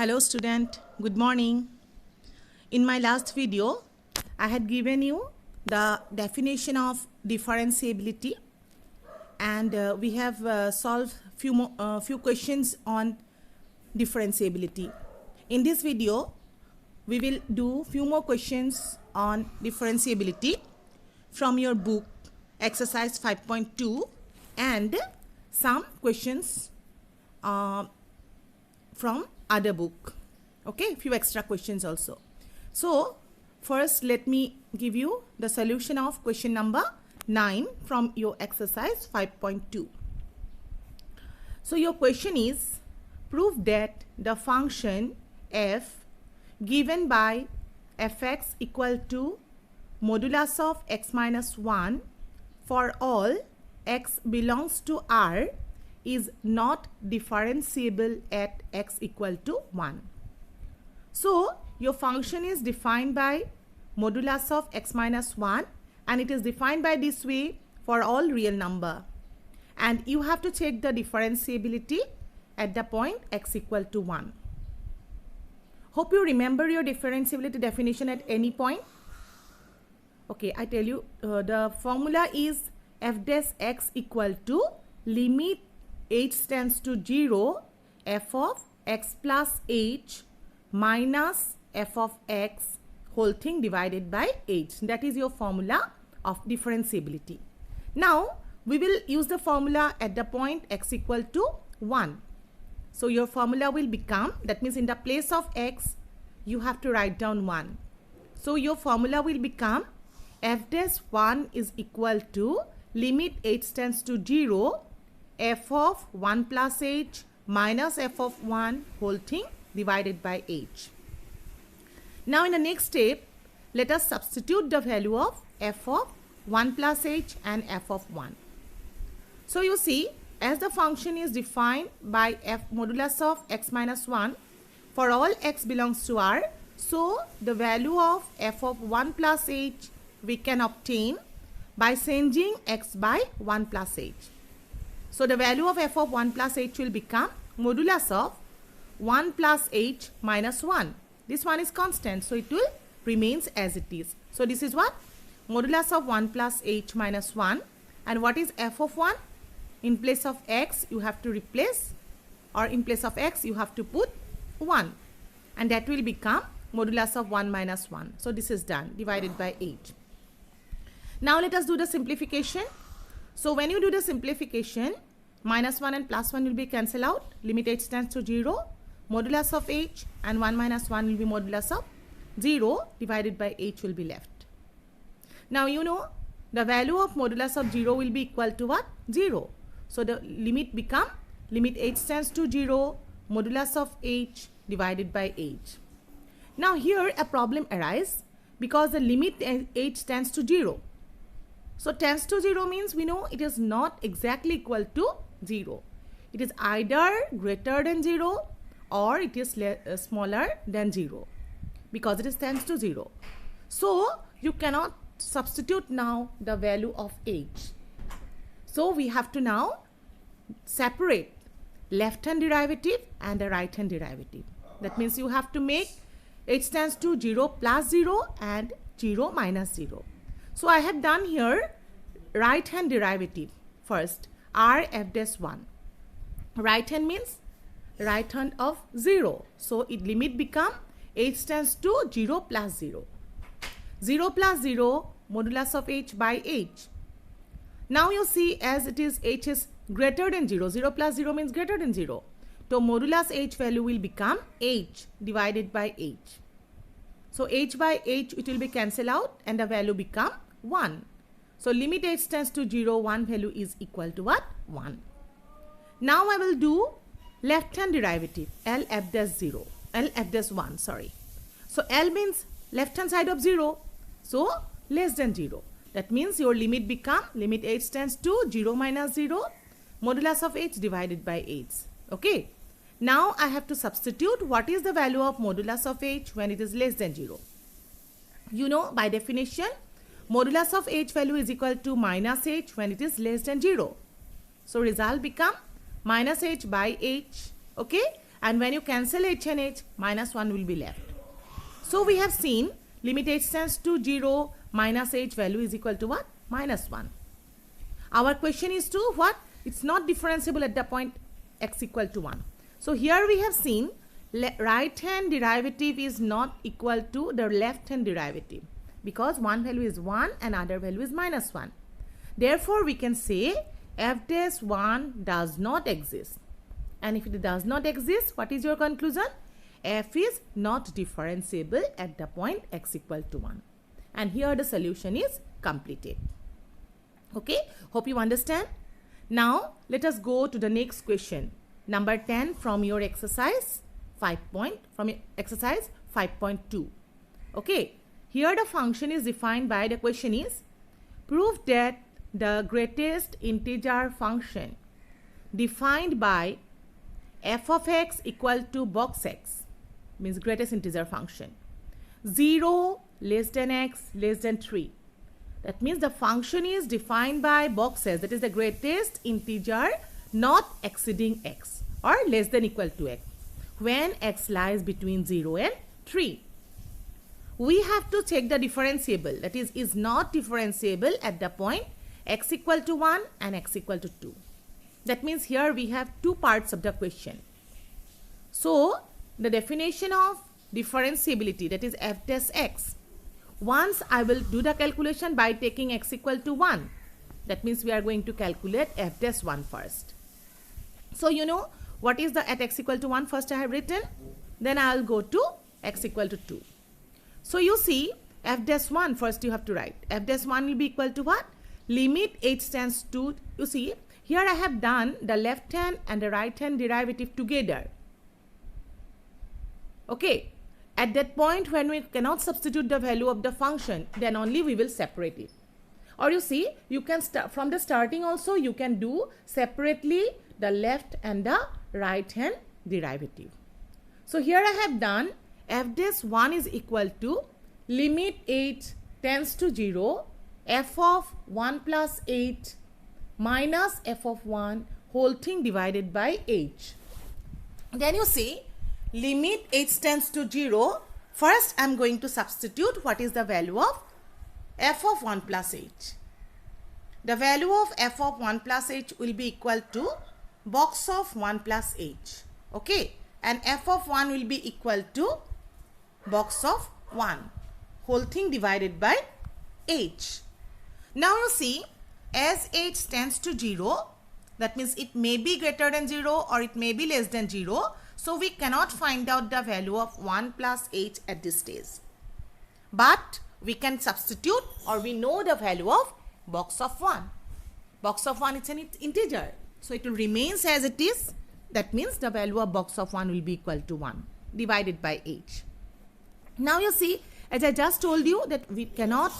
Hello student, good morning. In my last video, I had given you the definition of differentiability and we have solved few questions on differentiability. In this video, we will do few more questions on differentiability from your book exercise 5.2 and some questions from other book. Okay, few extra questions also. So first let me give you the solution of question number 9 from your exercise 5.2. So your question is, prove that the function f given by fx equal to modulus of x minus 1 for all x belongs to R is not differentiable at x equal to 1. So your function is defined by modulus of x minus 1 and it is defined by this way for all real number. And you have to check the differentiability at the point x equal to 1. Hope you remember your differentiability definition at any point. Okay, I tell you the formula is f dash x equal to limit h tends to 0 f of x plus h minus f of x whole thing divided by h. That is your formula of differentiability. Now we will use the formula at the point x equal to 1. So your formula will become, that means in the place of x you have to write down 1. So your formula will become f dash 1 is equal to limit h tends to 0 f of 1 plus h minus f of 1 whole thing divided by h. Now in the next step, let us substitute the value of f of 1 plus h and f of 1. So you see, as the function is defined by f modulus of x minus 1 for all x belongs to R, so the value of f of 1 plus h we can obtain by changing x by 1 plus h. So the value of f of 1 plus h will become modulus of 1 plus h minus 1. This one is constant, so it will remains as it is. So this is what? Modulus of 1 plus h minus 1. And what is f of 1? In place of x you have to replace, or in place of x you have to put 1. And that will become modulus of 1 minus 1. So this is done, divided by h. Now let us do the simplification. So when you do the simplification, minus 1 and plus 1 will be cancelled out. Limit h tends to 0. Modulus of h and 1 minus 1 will be modulus of 0 divided by h will be left. Now you know the value of modulus of 0 will be equal to what? 0. So the limit become limit h tends to 0 modulus of h divided by h. Now here a problem arises because the limit h tends to 0. So tends to 0 means we know it is not exactly equal to 0. It is either greater than 0 or it is smaller than 0 because it is tends to 0. So you cannot substitute now the value of h. So we have to now separate left hand derivative and the right hand derivative. That means you have to make h tends to 0 plus 0 and 0 minus 0. So I have done here right hand derivative first, r f dash 1. Right hand means right hand of 0. So it limit become h tends to 0 plus 0. 0 plus 0 modulus of h by h. Now you see as it is h is greater than 0. 0 plus 0 means greater than 0. So modulus h value will become h divided by h. So h by h it will be cancelled out and the value become 1. So limit h tends to 0, 1 value is equal to what? 1. Now I will do left hand derivative L f dash 0, L f dash 1 sorry. So L means left hand side of 0, so less than 0. That means your limit become limit h tends to 0 minus 0 modulus of h divided by h. Okay. Now I have to substitute what is the value of modulus of h when it is less than 0. You know by definition modulus of h value is equal to minus h when it is less than 0. So result become minus h by h. Okay. And when you cancel h and h, minus 1 will be left. So we have seen limit h tends to 0, minus h value is equal to what? Minus 1. Our question is to what? It's not differentiable at the point x equal to 1. So here we have seen right hand derivative is not equal to the left hand derivative, because one value is 1 and other value is minus 1. Therefore, we can say f dash 1 does not exist. And if it does not exist, what is your conclusion? F is not differentiable at the point x equal to 1. And here the solution is completed. Okay, hope you understand. Now, let us go to the next question. Number 10 from your exercise 5.2. Okay, here the function is defined by, the question is, prove that the greatest integer function defined by f of x equal to box x, means greatest integer function, 0 less than x less than 3. That means the function is defined by box s, that is the greatest integer not exceeding x or less than equal to x, when x lies between 0 and 3. We have to check the differentiable, that is not differentiable at the point x equal to 1 and x equal to 2. That means here we have two parts of the question. So the definition of differentiability, that is f dash x. Once I will do the calculation by taking x equal to 1. That means we are going to calculate f dash 1 first. So you know what is the at x equal to 1 first I have written. Then I will go to x equal to 2. So you see f dash 1 first you have to write. F dash 1 will be equal to what? Limit h tends to, you see here I have done the left hand and the right hand derivative together. Okay, at that point when we cannot substitute the value of the function, then only we will separate it. Or you see, you can start from the starting also, you can do separately the left and the right hand derivative. So here I have done f dash 1 is equal to limit h tends to 0 f of 1 plus h minus f of 1 whole thing divided by h. Then you see limit h tends to 0. First I am going to substitute what is the value of f of 1 plus h. The value of f of 1 plus h will be equal to box of 1 plus h. Okay, and f of 1 will be equal to box of 1 whole thing divided by h. Now you see, as h tends to 0, that means it may be greater than 0 or it may be less than 0. So we cannot find out the value of 1 plus h at this stage. But we can substitute, or we know the value of box of 1. Box of 1 is an integer. So it will remain as it is. That means the value of box of 1 will be equal to 1 divided by h. Now you see, as I just told you that we cannot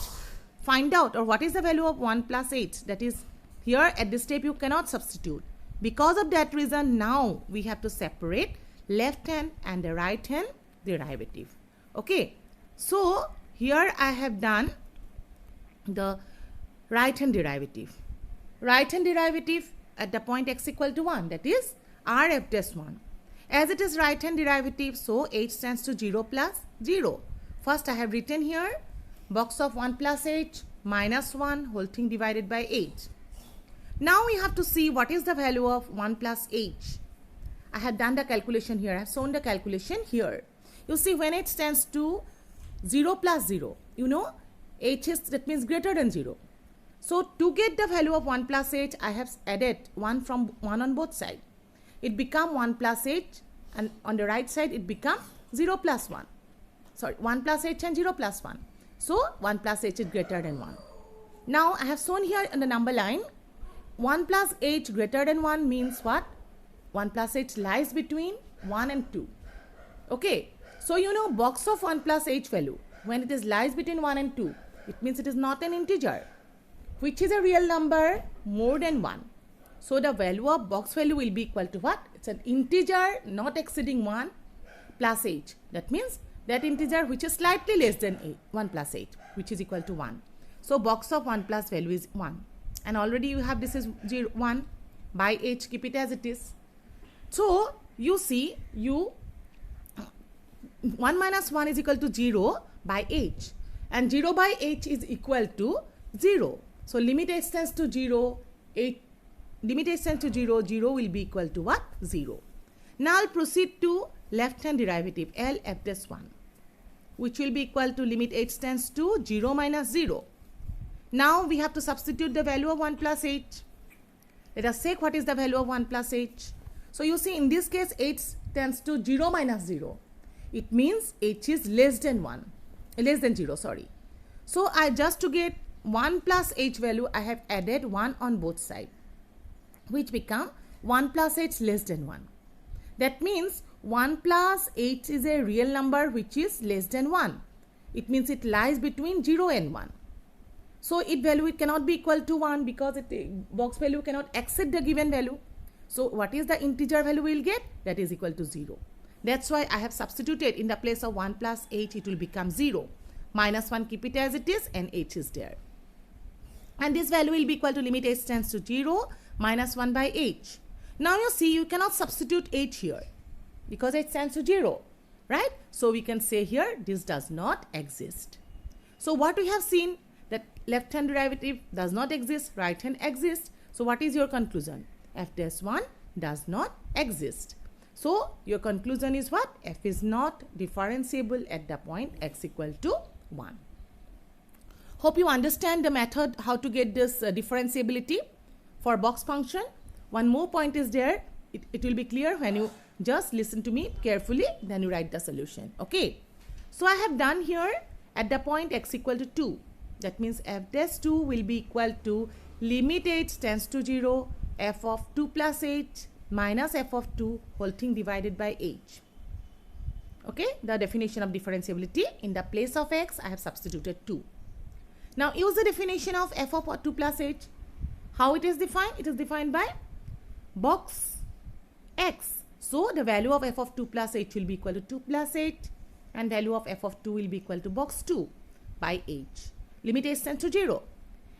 find out or what is the value of 1 plus h. That is, here at this step you cannot substitute. Because of that reason, now we have to separate left hand and the right hand derivative. Okay, so here I have done the right hand derivative. Right hand derivative at the point x equal to 1, that is r f dash 1. As it is right hand derivative, so h tends to 0 plus 0. First I have written here box of 1 plus h minus 1 whole thing divided by h. Now we have to see what is the value of 1 plus h. I have done the calculation here. I have shown the calculation here. You see, when h tends to 0 plus 0, you know, h is, that means greater than 0. So to get the value of 1 plus h, I have added 1 from 1 on both sides. It become 1 plus h, and on the right side it becomes 0 plus 1. Sorry, 1 plus h and 0 plus 1. So 1 plus h is greater than 1. Now I have shown here in the number line, 1 plus h greater than 1 means what? 1 plus h lies between 1 and 2. Okay, so you know box of 1 plus h value, when it is lies between 1 and 2, it means it is not an integer, which is a real number more than 1. So the value of box value will be equal to what? It's an integer not exceeding 1 plus h. That means that integer which is slightly less than 1 plus 8, which is equal to 1. So box of 1 plus value is 1. And already you have this is 0, 1 by h, keep it as it is. So you see, 1 minus 1 is equal to 0 by h, and 0 by h is equal to 0. So limit h tends to 0, limit h tends to 0, 0 will be equal to what? 0. Now I'll proceed to left hand derivative L f dash 1, which will be equal to limit h tends to 0 minus 0. Now we have to substitute the value of 1 plus h. Let us check what is the value of 1 plus h. So you see, in this case h tends to 0 minus 0. It means h is less than 0, sorry. So I just to get 1 plus h value, I have added 1 on both sides, which become 1 plus h less than 1. That means 1 plus h is a real number which is less than 1. It means it lies between 0 and 1. So its value cannot be equal to 1 because box value cannot exceed the given value. So what is the integer value we will get? That is equal to 0. That's why I have substituted in the place of 1 plus h, it will become 0. Minus 1, keep it as it is, and h is there. And this value will be equal to limit h tends to 0 minus 1 by h. Now you see, you cannot substitute h here because h tends to 0, right? So we can say here this does not exist. So what we have seen, that left hand derivative does not exist, right hand exists. So what is your conclusion? F dash 1 does not exist. So your conclusion is what? F is not differentiable at the point x equal to 1. Hope you understand the method how to get this differentiability for box function. One more point is there. It will be clear when you just listen to me carefully, then you write the solution. Okay. So I have done here at the point x equal to 2. That means f dash 2 will be equal to limit h tends to 0, f of 2 plus h minus f of 2 whole thing divided by h. Okay, the definition of differentiability, in the place of x I have substituted 2. Now use the definition of f of 2 plus h. How it is defined? It is defined by box x. So the value of f of 2 plus h will be equal to 2 plus h, and value of f of 2 will be equal to box 2 by h. Limit h tends to 0.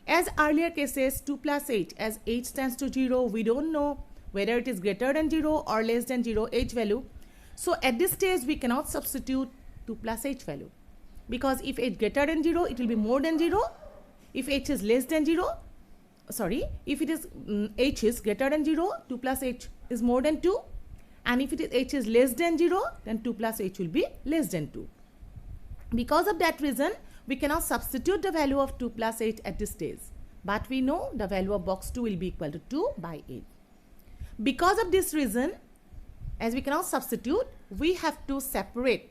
As earlier cases, 2 plus h, as h tends to 0, we don't know whether it is greater than 0 or less than 0 h value. So at this stage we cannot substitute 2 plus h value, because if h greater than 0, it will be more than 0. If h is less than 0, if it is h is greater than 0, 2 plus h is more than 2, and if it is h is less than 0, then 2 plus h will be less than 2. Because of that reason, we cannot substitute the value of 2 plus h at this stage, but we know the value of box 2 will be equal to 2 by 8. Because of this reason, as we cannot substitute, we have to separate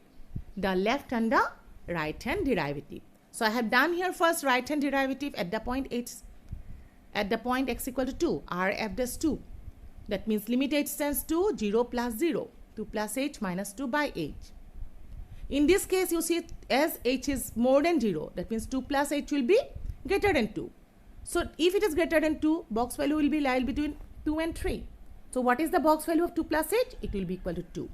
the left and the right hand derivative. So I have done here first right hand derivative at the point h, at the point x equal to 2, r f dash 2. That means limit h tends to 0 plus 0, 2 plus h minus 2 by h. In this case, you see, as h is more than 0, that means 2 plus h will be greater than 2. So if it is greater than 2, box value will be lie between 2 and 3. So what is the box value of 2 plus h? It will be equal to 2.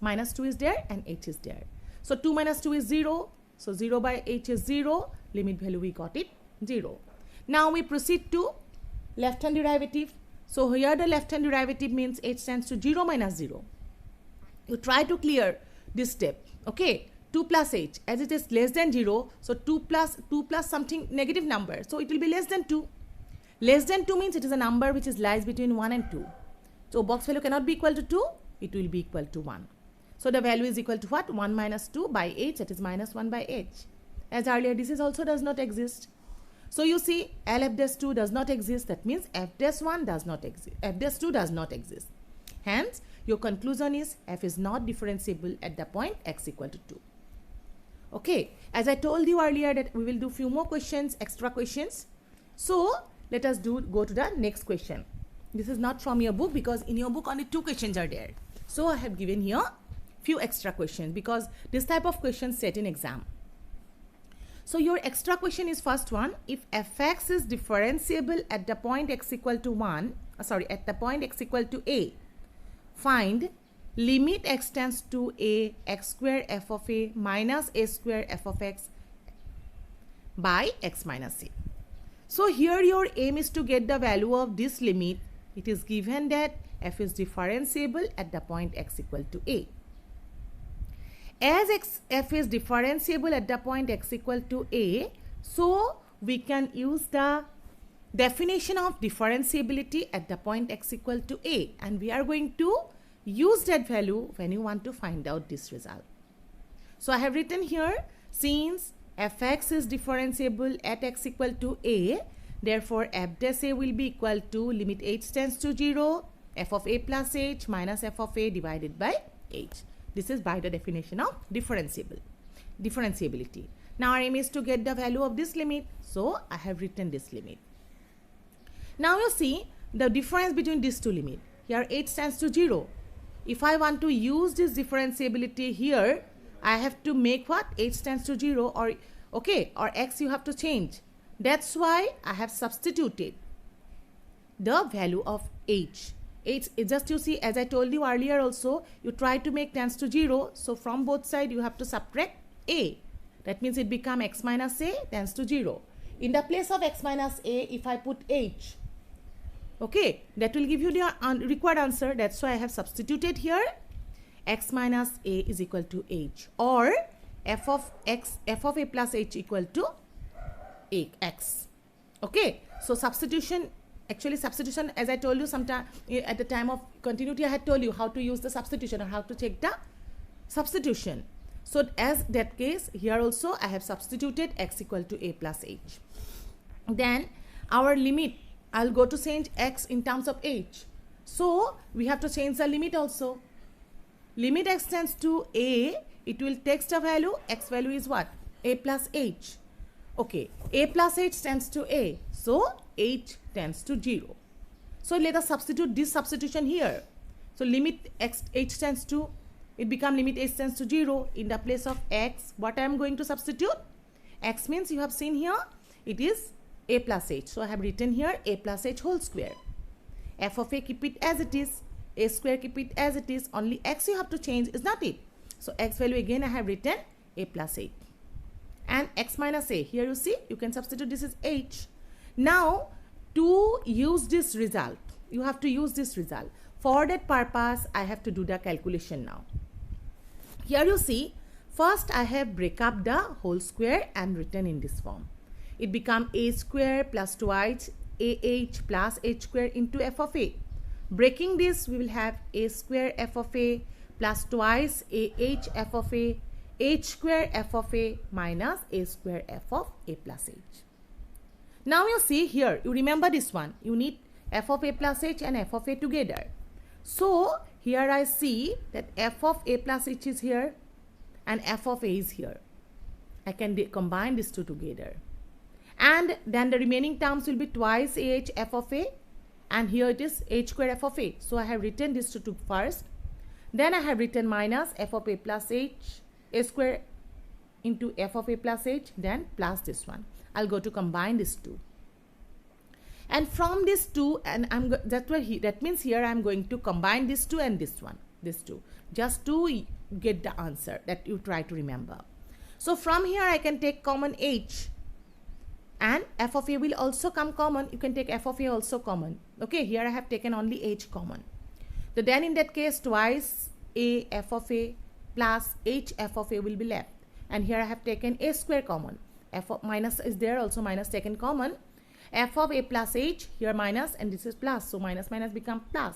Minus 2 is there and h is there. So 2 minus 2 is 0. So 0 by h is 0. Limit value we got it 0. Now we proceed to left hand derivative. So here the left hand derivative means h tends to 0 minus 0. You try to clear this step. Okay, 2 plus h, as it is less than 0, so 2 plus something negative number, so it will be less than 2. Less than 2 means it is a number which is lies between 1 and 2. So box value cannot be equal to 2, it will be equal to 1. So the value is equal to what? 1 minus 2 by h, that is minus 1 by h. As earlier, this is also does not exist. So you see, L f dash 2 does not exist, that means f dash 1 does not exist, f dash 2 does not exist. Hence, your conclusion is f is not differentiable at the point x equal to 2. Okay, as I told you earlier that we will do few more questions, extra questions. So let us go to the next question. This is not from your book, because in your book only 2 questions are there. So I have given here few extra questions, because this type of questions set in exam. So your extra question is first one: if fx is differentiable at the point x equal to 1, at the point x equal to a, find limit x tends to a x square f of a minus a square f of x by x minus a. So here your aim is to get the value of this limit. It is given that f is differentiable at the point x equal to a. As f is differentiable at the point x equal to a, so we can use the definition of differentiability at the point x equal to a, and we are going to use that value when you want to find out this result. So I have written here, since fx is differentiable at x equal to a, therefore f dash a will be equal to limit h tends to 0, f of a plus h minus f of a divided by h. This is by the definition of differentiability. Now our aim is to get the value of this limit, so I have written this limit. Now you see the difference between these two limits. Here h tends to 0. If I want to use this differentiability here, I have to make what? H tends to 0 or x you have to change. That's why I have substituted the value of h. H, just you see, as I told you earlier also, you try to make tends to 0. So from both sides you have to subtract a. That means it becomes x minus a tends to 0. In the place of x minus a, if I put h, okay, that will give you the required answer. That's why I have substituted here x minus a is equal to h, or f of a plus h equal to x. Okay, so substitution, as I told you sometime at the time of continuity, I had told you how to use the substitution or how to check the substitution. So as that case, here also I have substituted x equal to a plus h. Then our limit, I'll go to change x in terms of h. So we have to change the limit also. Limit x tends to a, it will take the value, x value is what? A plus h. Okay, a plus h tends to a, so h tends to 0. So let us substitute this substitution here. So limit h tends to, it become limit h tends to 0. In the place of x, what I am going to substitute? X means you have seen here, it is a plus h. So I have written here a plus h whole square. F of a, keep it as it is. A square, keep it as it is. Only x you have to change, is not it? So x value again I have written a plus 8. And x minus a, here you see, you can substitute, this is h. Now to use this result, you have to use this result. For that purpose, I have to do the calculation now. Here you see, first I have break up the whole square and written in this form. It become a square plus twice ah plus h square into f of a. Breaking this, we will have a square f of a plus twice ah f of a, h square f of a minus a square f of a plus h. Now you see here, you remember this one, you need f of a plus h and f of a together. So here I see that f of a plus h is here and f of a is here. I can combine these two together. And then the remaining terms will be twice ah f of a, and here it is h square f of a. So I have written this two first. Then I have written minus f of a plus h, a square into f of a plus h, then plus this one. I'll go to combine these two. And from this two, and that means here I'm going to combine this two and this one, this two, just to get the answer that you try to remember. So from here I can take common h, and f of a will also come common. You can take f of a also common. Okay, here I have taken only h common. So then in that case, twice a f of a plus h f of a will be left. And here I have taken a square common. F of minus is there, also minus taken common. F of a plus h, here minus, and this is plus. So minus minus become plus.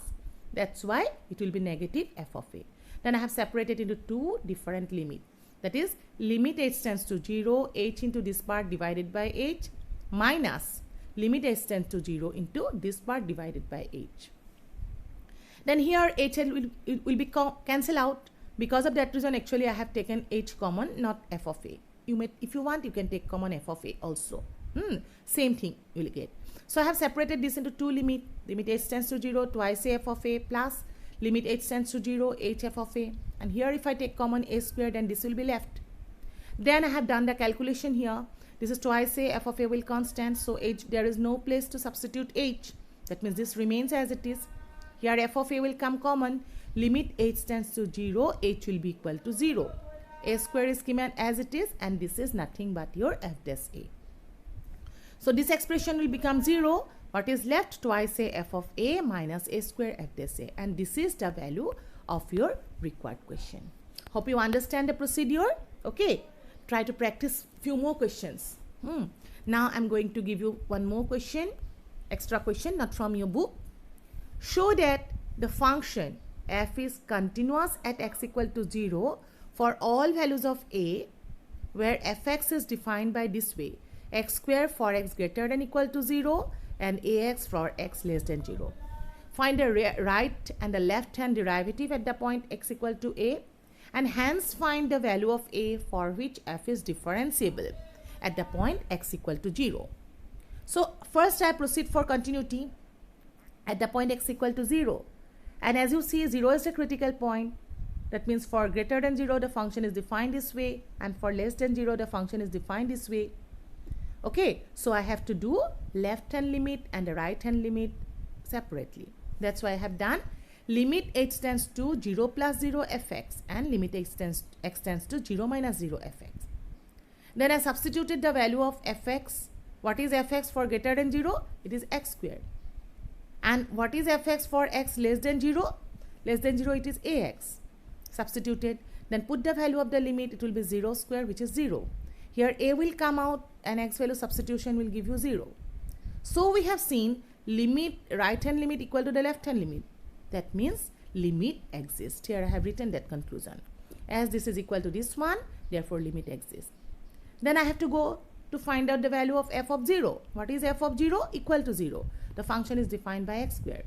That's why it will be negative f of a. Then I have separated into two different limits. That is, limit h tends to 0, h into this part divided by h, minus limit h tends to 0 into this part divided by h. Then here h will be cancel out. Because of that reason, actually I have taken h common, not f of a. You may, if you want, you can take common f of a also. Same thing you will get. So I have separated this into two limits. Limit h tends to 0, twice a f of a plus limit h tends to 0, h f of a. And here if I take common a square, then this will be left. Then I have done the calculation here. This is twice a, f of a will constant. So h, there is no place to substitute h. That means this remains as it is. Here f of a will come common. Limit h tends to 0, h will be equal to 0. A square is given as it is, and this is nothing but your f dash a. So this expression will become 0. What is left? Twice a f of a minus a square f dash a. And this is the value of your required question. Hope you understand the procedure. Okay. Try to practice few more questions. Now I'm going to give you one more question, extra question, not from your book. Show that the function f is continuous at x equal to 0 for all values of a, where fx is defined by this way: x square for x greater than equal to 0 and ax for x less than 0. Find the right and the left hand derivative at the point x equal to a, and hence find the value of a for which f is differentiable at the point x equal to 0. So first I proceed for continuity at the point x equal to 0. And as you see, 0 is the critical point. That means for greater than 0, the function is defined this way, and for less than 0, the function is defined this way. Okay, so I have to do left hand limit and the right hand limit separately. That's why I have done limit h tends to 0 plus 0 fx and limit x tends to 0 minus 0 fx. Then I substituted the value of fx. What is fx for greater than 0? It is x squared. And what is fx for x less than 0? Less than 0, it is ax. Substituted. Then put the value of the limit. It will be 0 square, which is 0. Here a will come out and x value substitution will give you 0. So we have seen limit, right hand limit equal to the left hand limit. That means limit exists. Here I have written that conclusion. As this is equal to this one, therefore limit exists. Then I have to go to find out the value of f of 0. What is f of 0? Equal to 0. The function is defined by x square.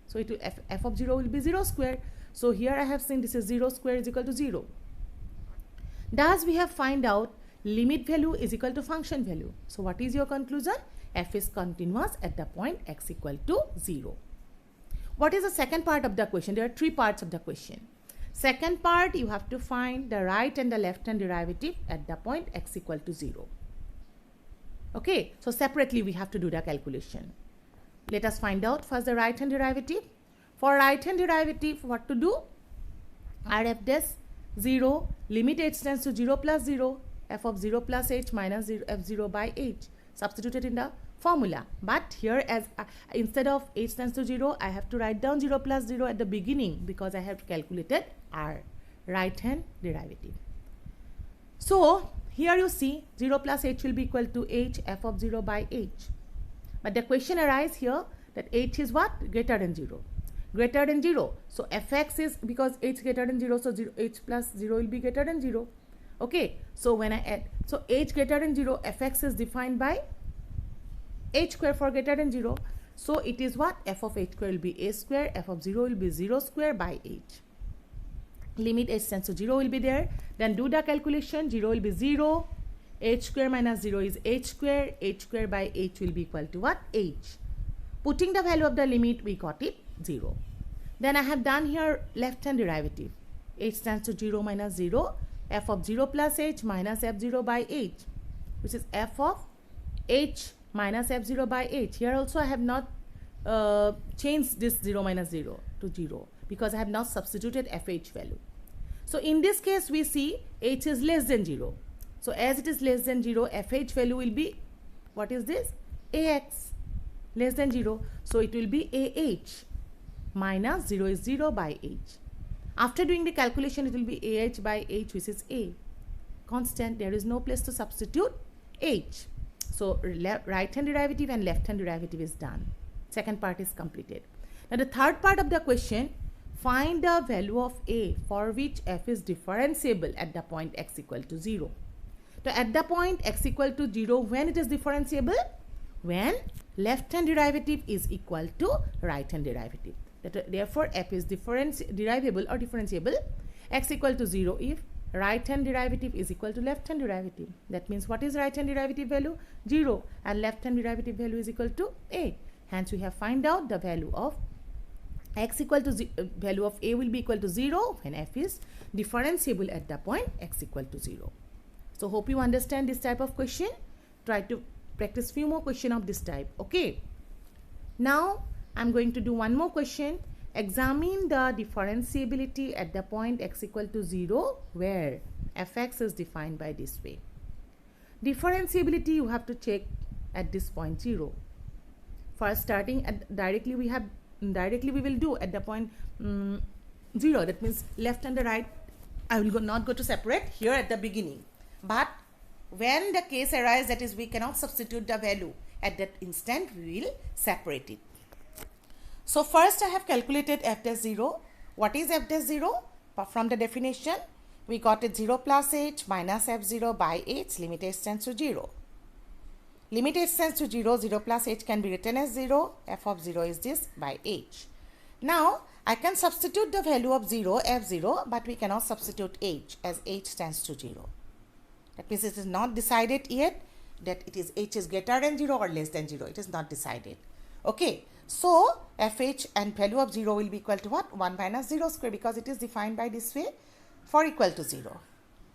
So it will, f of 0 will be 0 square. So here I have seen this is 0 square is equal to 0. Thus we have find out limit value is equal to function value. So what is your conclusion? F is continuous at the point x equal to 0. What is the second part of the question? There are three parts of the question. Second part, you have to find the right and the left hand derivative at the point x equal to 0. Okay, so separately we have to do the calculation. Let us find out first the right hand derivative. For right hand derivative, what to do? Rf dash 0, limit h tends to 0 plus 0, f of 0 plus h minus 0, f0 by h. Substituted in the formula. But here, as instead of h tends to 0, I have to write down 0 plus 0 at the beginning because I have calculated r, right hand derivative. So here you see 0 plus h will be equal to h, f of 0 by h. But the question arises here that h is what? Greater than 0. Greater than 0. So fx is, because h greater than 0, so h plus 0 will be greater than 0. Okay. So when I add, so h greater than 0, fx is defined by h square for greater than 0. So it is what? F of h square will be a square, f of 0 will be 0 square by h. Limit h tends to 0 will be there. Then do the calculation. 0 will be 0. H square minus 0 is h square. H square by h will be equal to what? H. Putting the value of the limit, we got it 0. Then I have done here left hand derivative. H tends to 0 minus 0. F of 0 plus h minus f0 by h, which is f of h minus f0 by h. Here also I have not changed this 0 minus 0 to 0 because I have not substituted fh value. So in this case we see h is less than 0. So as it is less than 0, fh value will be, what is this? Ax, less than 0. So it will be ah minus 0 is 0 by h. After doing the calculation, it will be ah by h, which is a constant. There is no place to substitute h. So right hand derivative and left hand derivative is done. Second part is completed. Now the third part of the question, find the value of a for which f is differentiable at the point x equal to 0. So at the point x equal to 0, when it is differentiable? When left hand derivative is equal to right hand derivative. Therefore, f is derivable or differentiable x equal to 0 if right hand derivative is equal to left hand derivative. That means what is right hand derivative value? 0, and left hand derivative value is equal to a. Hence, we have find out the value of x equal to value of a will be equal to 0 when f is differentiable at the point x equal to 0. So, hope you understand this type of question. Try to practice few more questions of this type. Okay. Now, I am going to do one more question. Examine the differentiability at the point x equal to 0 where fx is defined by this way. Differentiability you have to check at this point 0. First starting at directly we will do at the point 0. That means left and the right I will not go to separate here at the beginning. But when the case arises, that is we cannot substitute the value at that instant, we will separate it. So first I have calculated f dash 0. What is f dash 0? From the definition we got it 0 plus h minus f0 by h, limit h tends to 0. Limit h tends to 0, 0 plus h can be written as 0, f of 0 is this by h. Now I can substitute the value of 0, f0, but we cannot substitute h as h tends to 0. That means it is not decided yet that it is h is greater than 0 or less than 0. It is not decided. Okay. So fh and value of 0 will be equal to what? 1 minus 0 square, because it is defined by this way for equal to 0.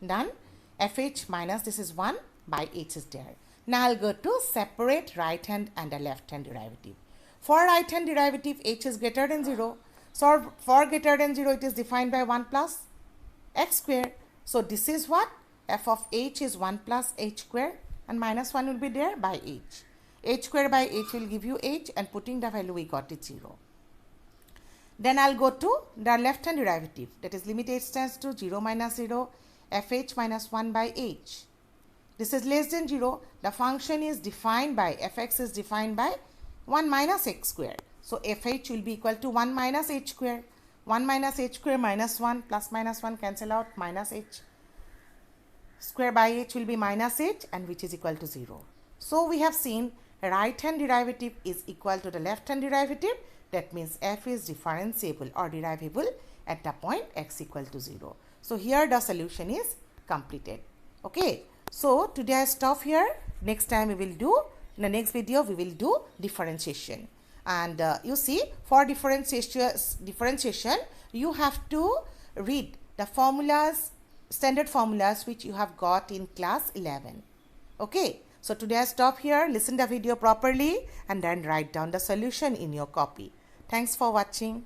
Done. fh minus this is 1 by h is there. Now I'll go to separate right hand and the left hand derivative. For right hand derivative h is greater than 0. So for greater than 0 it is defined by 1 plus x square. So this is what? F of h is 1 plus h square and minus 1 will be there by h. H square by h will give you h, and putting the value we got it 0. Then I'll go to the left hand derivative, that is limit h tends to 0 minus 0 fh minus 1 by h. This is less than 0. The function is defined by fx is defined by 1 minus x square. So fh will be equal to 1 minus h square. 1 minus h square minus 1 plus minus 1 cancel out, minus h square by h will be minus h, and which is equal to 0. So we have seen right hand derivative is equal to the left hand derivative. That means f is differentiable or derivable at the point x equal to 0. So here the solution is completed. Okay. So today I stop here. Next time we will do, in the next video we will do differentiation. And you see, for differentiation you have to read the formulas, standard formulas which you have got in class 11. Okay. So today I stop here, listen the video properly and then write down the solution in your copy. Thanks for watching.